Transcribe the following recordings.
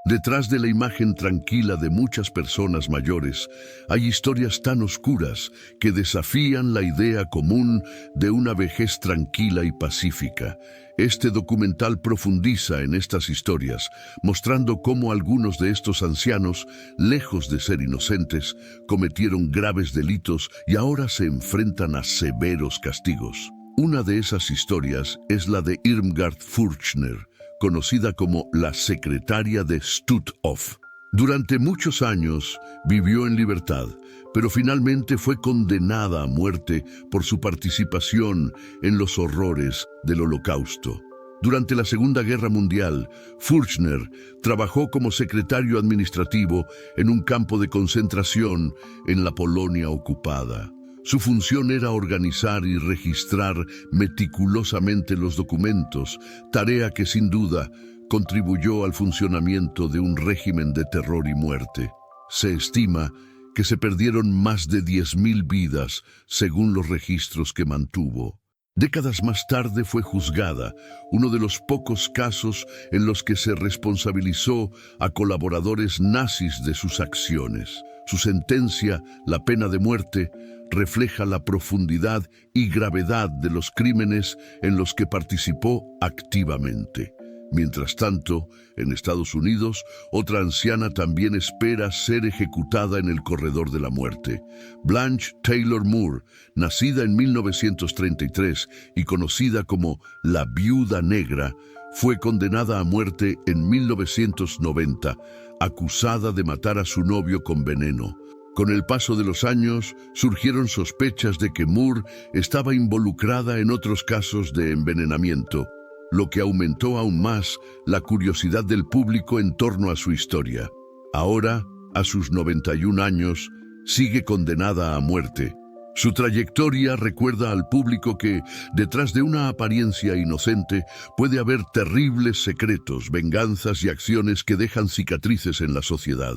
Detrás de la imagen tranquila de muchas personas mayores, hay historias tan oscuras que desafían la idea común de una vejez tranquila y pacífica. Este documental profundiza en estas historias, mostrando cómo algunos de estos ancianos, lejos de ser inocentes, cometieron graves delitos y ahora se enfrentan a severos castigos. Una de esas historias es la de Irmgard Furchner, conocida como la secretaria de Stutthof. Durante muchos años vivió en libertad, pero finalmente fue condenada a muerte por su participación en los horrores del Holocausto. Durante la Segunda Guerra Mundial, Furchner trabajó como secretario administrativo en un campo de concentración en la Polonia ocupada. Su función era organizar y registrar meticulosamente los documentos, tarea que sin duda contribuyó al funcionamiento de un régimen de terror y muerte. Se estima que se perdieron más de 10.000 vidas según los registros que mantuvo. Décadas más tarde fue juzgada, uno de los pocos casos en los que se responsabilizó a colaboradores nazis de sus acciones. Su sentencia, la pena de muerte, refleja la profundidad y gravedad de los crímenes en los que participó activamente. Mientras tanto, en Estados Unidos, otra anciana también espera ser ejecutada en el corredor de la muerte. Blanche Taylor Moore, nacida en 1933 y conocida como la Viuda Negra, fue condenada a muerte en 1990, acusada de matar a su novio con veneno. Con el paso de los años, surgieron sospechas de que Moore estaba involucrada en otros casos de envenenamiento, lo que aumentó aún más la curiosidad del público en torno a su historia. Ahora, a sus 91 años, sigue condenada a muerte. Su trayectoria recuerda al público que, detrás de una apariencia inocente, puede haber terribles secretos, venganzas y acciones que dejan cicatrices en la sociedad.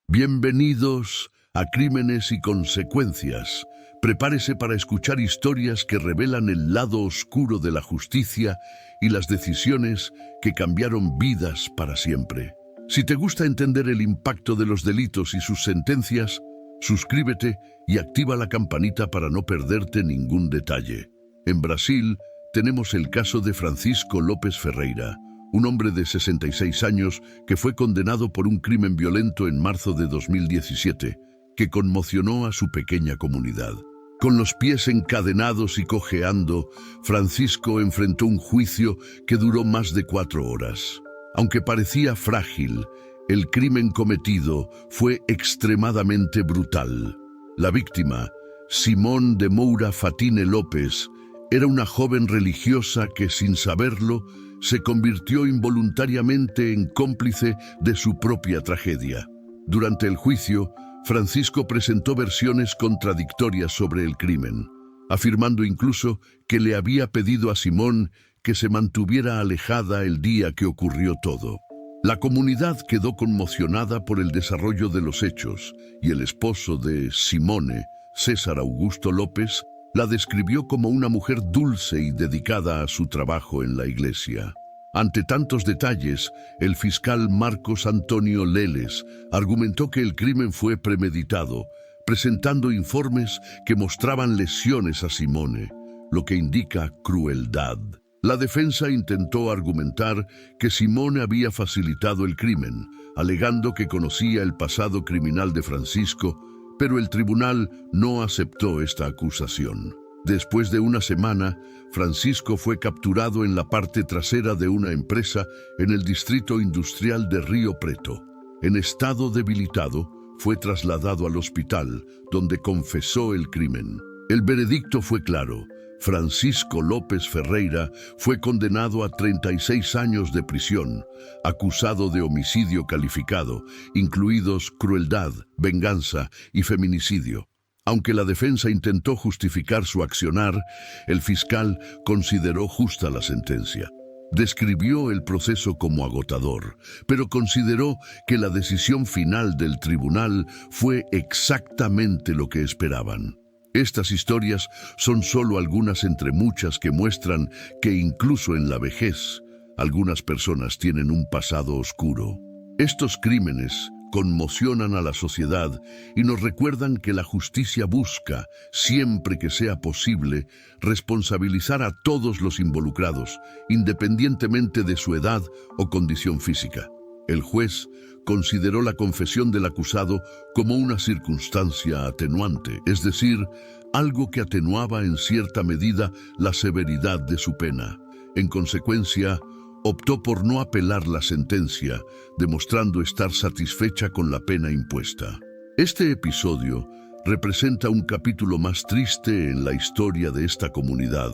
Bienvenidos a Crímenes y Consecuencias. Prepárese para escuchar historias que revelan el lado oscuro de la justicia y las decisiones que cambiaron vidas para siempre. Si te gusta entender el impacto de los delitos y sus sentencias, suscríbete y activa la campanita para no perderte ningún detalle. En Brasil tenemos el caso de Francisco López Ferreira, un hombre de 66 años que fue condenado por un crimen violento en marzo de 2017, que conmocionó a su pequeña comunidad. Con los pies encadenados y cojeando, Francisco enfrentó un juicio que duró más de 4 horas. Aunque parecía frágil, el crimen cometido fue extremadamente brutal. La víctima, Simón de Moura Fatine López, era una joven religiosa que, sin saberlo, se convirtió involuntariamente en cómplice de su propia tragedia. Durante el juicio, Francisco presentó versiones contradictorias sobre el crimen, afirmando incluso que le había pedido a Simón que se mantuviera alejada el día que ocurrió todo. La comunidad quedó conmocionada por el desarrollo de los hechos, y el esposo de Simone, César Augusto López, la describió como una mujer dulce y dedicada a su trabajo en la iglesia. Ante tantos detalles, el fiscal Marcos Antonio Leles argumentó que el crimen fue premeditado, presentando informes que mostraban lesiones a Simone, lo que indica crueldad. La defensa intentó argumentar que Simone había facilitado el crimen, alegando que conocía el pasado criminal de Francisco, pero el tribunal no aceptó esta acusación. Después de una semana, Francisco fue capturado en la parte trasera de una empresa en el distrito industrial de Río Preto. En estado debilitado, fue trasladado al hospital, donde confesó el crimen. El veredicto fue claro. Francisco López Ferreira fue condenado a 36 años de prisión, acusado de homicidio calificado, incluidos crueldad, venganza y feminicidio. Aunque la defensa intentó justificar su accionar, el fiscal consideró justa la sentencia. Describió el proceso como agotador, pero consideró que la decisión final del tribunal fue exactamente lo que esperaban. Estas historias son solo algunas entre muchas que muestran que incluso en la vejez, algunas personas tienen un pasado oscuro. Estos crímenes conmocionan a la sociedad y nos recuerdan que la justicia busca, siempre que sea posible, responsabilizar a todos los involucrados, independientemente de su edad o condición física. El juez consideró la confesión del acusado como una circunstancia atenuante, es decir, algo que atenuaba en cierta medida la severidad de su pena. En consecuencia, optó por no apelar la sentencia, demostrando estar satisfecha con la pena impuesta. Este episodio representa un capítulo más triste en la historia de esta comunidad,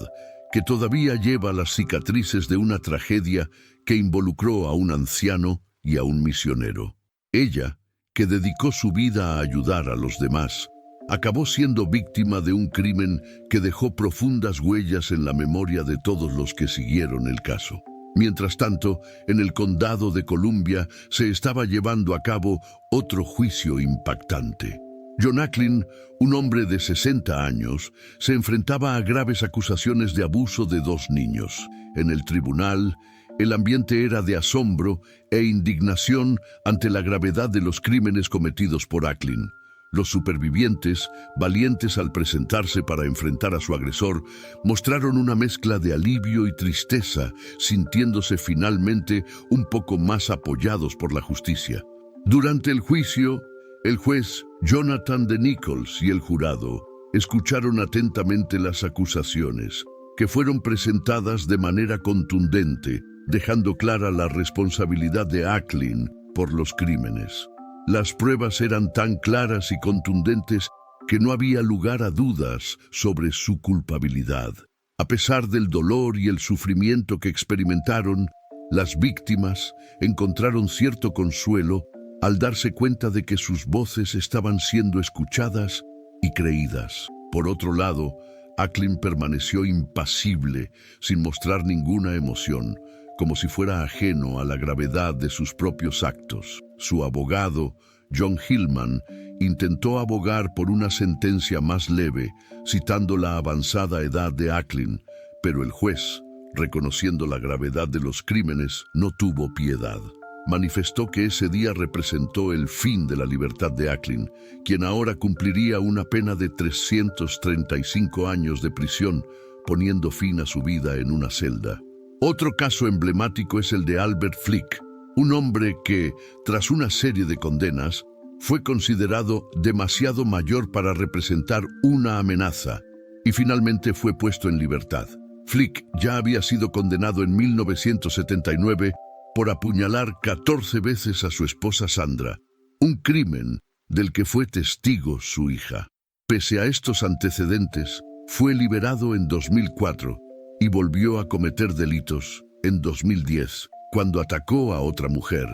que todavía lleva las cicatrices de una tragedia que involucró a un anciano y a un misionero. Ella, que dedicó su vida a ayudar a los demás, acabó siendo víctima de un crimen que dejó profundas huellas en la memoria de todos los que siguieron el caso. Mientras tanto, en el condado de Columbia se estaba llevando a cabo otro juicio impactante. John Acklin, un hombre de 60 años, se enfrentaba a graves acusaciones de abuso de 2 niños. En el tribunal, el ambiente era de asombro e indignación ante la gravedad de los crímenes cometidos por Acklin. Los supervivientes, valientes al presentarse para enfrentar a su agresor, mostraron una mezcla de alivio y tristeza, sintiéndose finalmente un poco más apoyados por la justicia. Durante el juicio, el juez Jonathan D. Nichols y el jurado escucharon atentamente las acusaciones, que fueron presentadas de manera contundente, dejando clara la responsabilidad de Acklin por los crímenes. Las pruebas eran tan claras y contundentes que no había lugar a dudas sobre su culpabilidad. A pesar del dolor y el sufrimiento que experimentaron, las víctimas encontraron cierto consuelo al darse cuenta de que sus voces estaban siendo escuchadas y creídas. Por otro lado, Acklin permaneció impasible, sin mostrar ninguna emoción, como si fuera ajeno a la gravedad de sus propios actos. Su abogado, John Hillman, intentó abogar por una sentencia más leve, citando la avanzada edad de Acklin, pero el juez, reconociendo la gravedad de los crímenes, no tuvo piedad. Manifestó que ese día representó el fin de la libertad de Acklin, quien ahora cumpliría una pena de 335 años de prisión, poniendo fin a su vida en una celda. Otro caso emblemático es el de Albert Flick, un hombre que, tras una serie de condenas, fue considerado demasiado mayor para representar una amenaza y finalmente fue puesto en libertad. Flick ya había sido condenado en 1979 por apuñalar 14 veces a su esposa Sandra, un crimen del que fue testigo su hija. Pese a estos antecedentes, fue liberado en 2004 y volvió a cometer delitos en 2010, cuando atacó a otra mujer,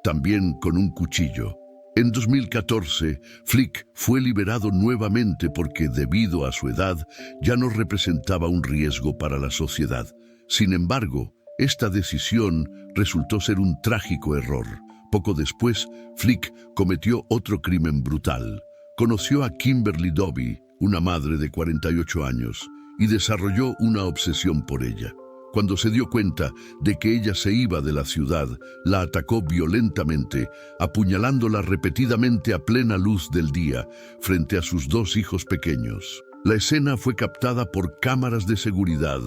también con un cuchillo. En 2014, Flick fue liberado nuevamente porque, debido a su edad, ya no representaba un riesgo para la sociedad. Sin embargo, esta decisión resultó ser un trágico error. Poco después, Flick cometió otro crimen brutal. Conoció a Kimberly Doby, una madre de 48 años, y desarrolló una obsesión por ella. Cuando se dio cuenta de que ella se iba de la ciudad, la atacó violentamente, apuñalándola repetidamente a plena luz del día, frente a sus 2 hijos pequeños. La escena fue captada por cámaras de seguridad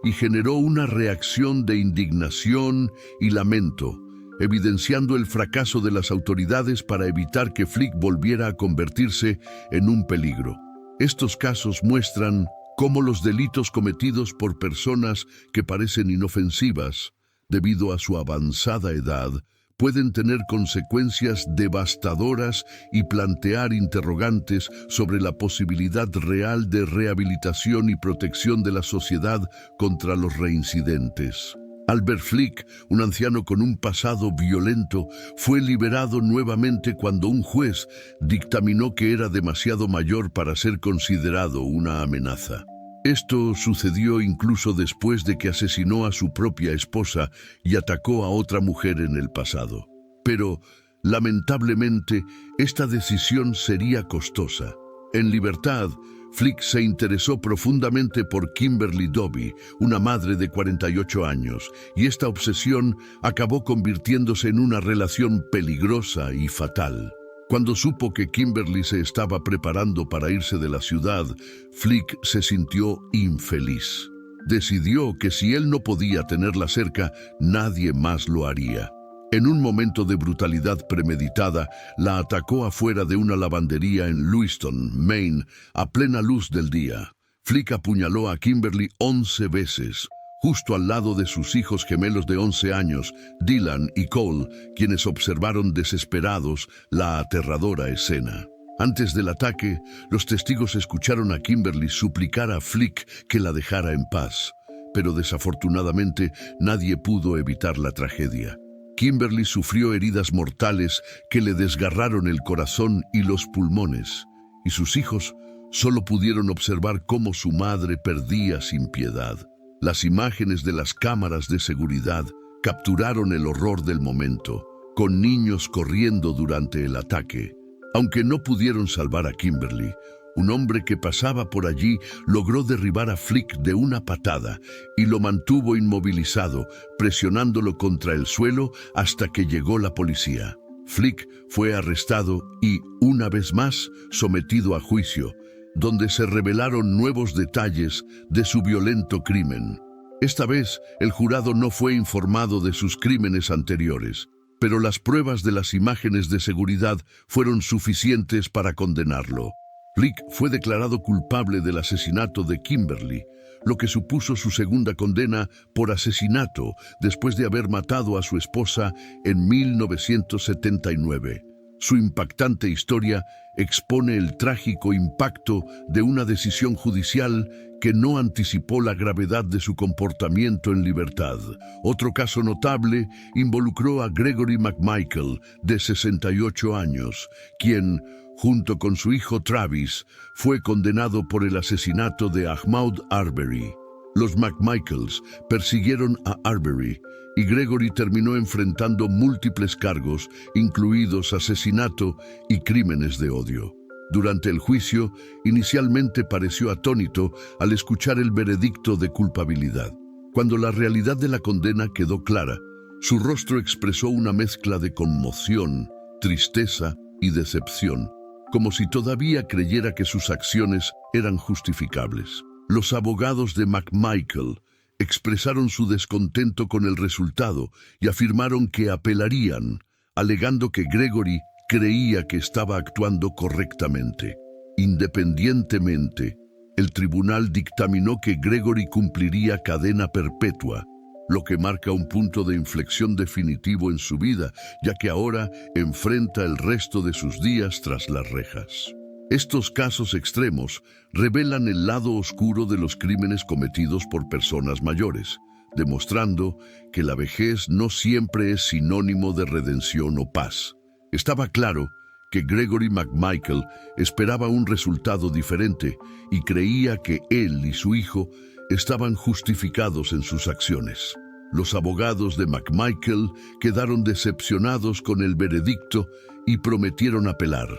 y generó una reacción de indignación y lamento, evidenciando el fracaso de las autoridades para evitar que Flick volviera a convertirse en un peligro. Estos casos muestran cómo los delitos cometidos por personas que parecen inofensivas, debido a su avanzada edad, pueden tener consecuencias devastadoras y plantear interrogantes sobre la posibilidad real de rehabilitación y protección de la sociedad contra los reincidentes. Albert Flick, un anciano con un pasado violento, fue liberado nuevamente cuando un juez dictaminó que era demasiado mayor para ser considerado una amenaza. Esto sucedió incluso después de que asesinó a su propia esposa y atacó a otra mujer en el pasado. Pero, lamentablemente, esta decisión sería costosa. En libertad, Flick se interesó profundamente por Kimberly Doby, una madre de 48 años, y esta obsesión acabó convirtiéndose en una relación peligrosa y fatal. Cuando supo que Kimberly se estaba preparando para irse de la ciudad, Flick se sintió infeliz. Decidió que si él no podía tenerla cerca, nadie más lo haría. En un momento de brutalidad premeditada, la atacó afuera de una lavandería en Lewiston, Maine, a plena luz del día. Flick apuñaló a Kimberly 11 veces, justo al lado de sus hijos gemelos de 11 años, Dylan y Cole, quienes observaron desesperados la aterradora escena. Antes del ataque, los testigos escucharon a Kimberly suplicar a Flick que la dejara en paz, pero desafortunadamente nadie pudo evitar la tragedia. Kimberly sufrió heridas mortales que le desgarraron el corazón y los pulmones, y sus hijos solo pudieron observar cómo su madre perdía sin piedad. Las imágenes de las cámaras de seguridad capturaron el horror del momento, con niños corriendo durante el ataque. Aunque no pudieron salvar a Kimberly, un hombre que pasaba por allí logró derribar a Flick de una patada y lo mantuvo inmovilizado, presionándolo contra el suelo hasta que llegó la policía. Flick fue arrestado y, una vez más, sometido a juicio, donde se revelaron nuevos detalles de su violento crimen. Esta vez, el jurado no fue informado de sus crímenes anteriores, pero las pruebas de las imágenes de seguridad fueron suficientes para condenarlo. Flick fue declarado culpable del asesinato de Kimberly, lo que supuso su segunda condena por asesinato después de haber matado a su esposa en 1979. Su impactante historia expone el trágico impacto de una decisión judicial que no anticipó la gravedad de su comportamiento en libertad. Otro caso notable involucró a Gregory McMichael, de 68 años, quien, junto con su hijo Travis, fue condenado por el asesinato de Ahmaud Arbery. Los McMichaels persiguieron a Arbery y Gregory terminó enfrentando múltiples cargos, incluidos asesinato y crímenes de odio. Durante el juicio, inicialmente pareció atónito al escuchar el veredicto de culpabilidad. Cuando la realidad de la condena quedó clara, su rostro expresó una mezcla de conmoción, tristeza y decepción, como si todavía creyera que sus acciones eran justificables. Los abogados de McMichael expresaron su descontento con el resultado y afirmaron que apelarían, alegando que Gregory creía que estaba actuando correctamente. Independientemente, el tribunal dictaminó que Gregory cumpliría cadena perpetua, lo que marca un punto de inflexión definitivo en su vida, ya que ahora enfrenta el resto de sus días tras las rejas. Estos casos extremos revelan el lado oscuro de los crímenes cometidos por personas mayores, demostrando que la vejez no siempre es sinónimo de redención o paz. Estaba claro que Gregory McMichael esperaba un resultado diferente y creía que él y su hijo estaban justificados en sus acciones. Los abogados de McMichael quedaron decepcionados con el veredicto y prometieron apelar,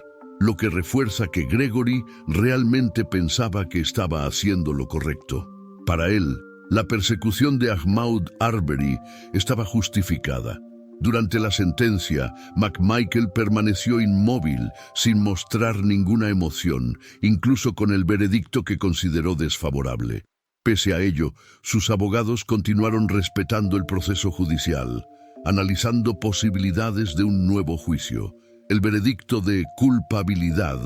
lo que refuerza que Gregory realmente pensaba que estaba haciendo lo correcto. Para él, la persecución de Ahmaud Arbery estaba justificada. Durante la sentencia, McMichael permaneció inmóvil, sin mostrar ninguna emoción, incluso con el veredicto que consideró desfavorable. Pese a ello, sus abogados continuaron respetando el proceso judicial, analizando posibilidades de un nuevo juicio. El veredicto de culpabilidad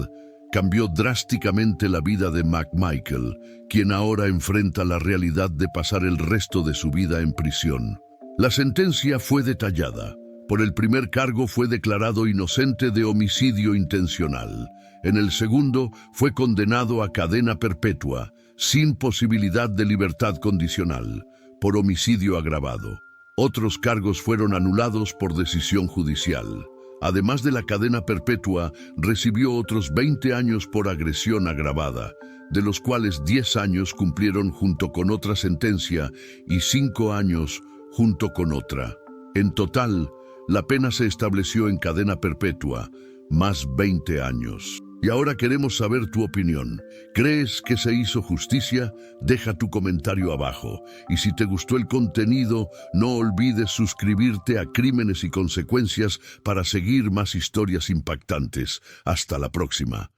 cambió drásticamente la vida de McMichael, quien ahora enfrenta la realidad de pasar el resto de su vida en prisión. La sentencia fue detallada. Por el primer cargo fue declarado inocente de homicidio intencional. En el segundo fue condenado a cadena perpetua, sin posibilidad de libertad condicional, por homicidio agravado. Otros cargos fueron anulados por decisión judicial. Además de la cadena perpetua, recibió otros 20 años por agresión agravada, de los cuales 10 años cumplieron junto con otra sentencia y 5 años junto con otra. En total, la pena se estableció en cadena perpetua, más 20 años. Y ahora queremos saber tu opinión. ¿Crees que se hizo justicia? Deja tu comentario abajo. Y si te gustó el contenido, no olvides suscribirte a Crímenes y Consecuencias para seguir más historias impactantes. Hasta la próxima.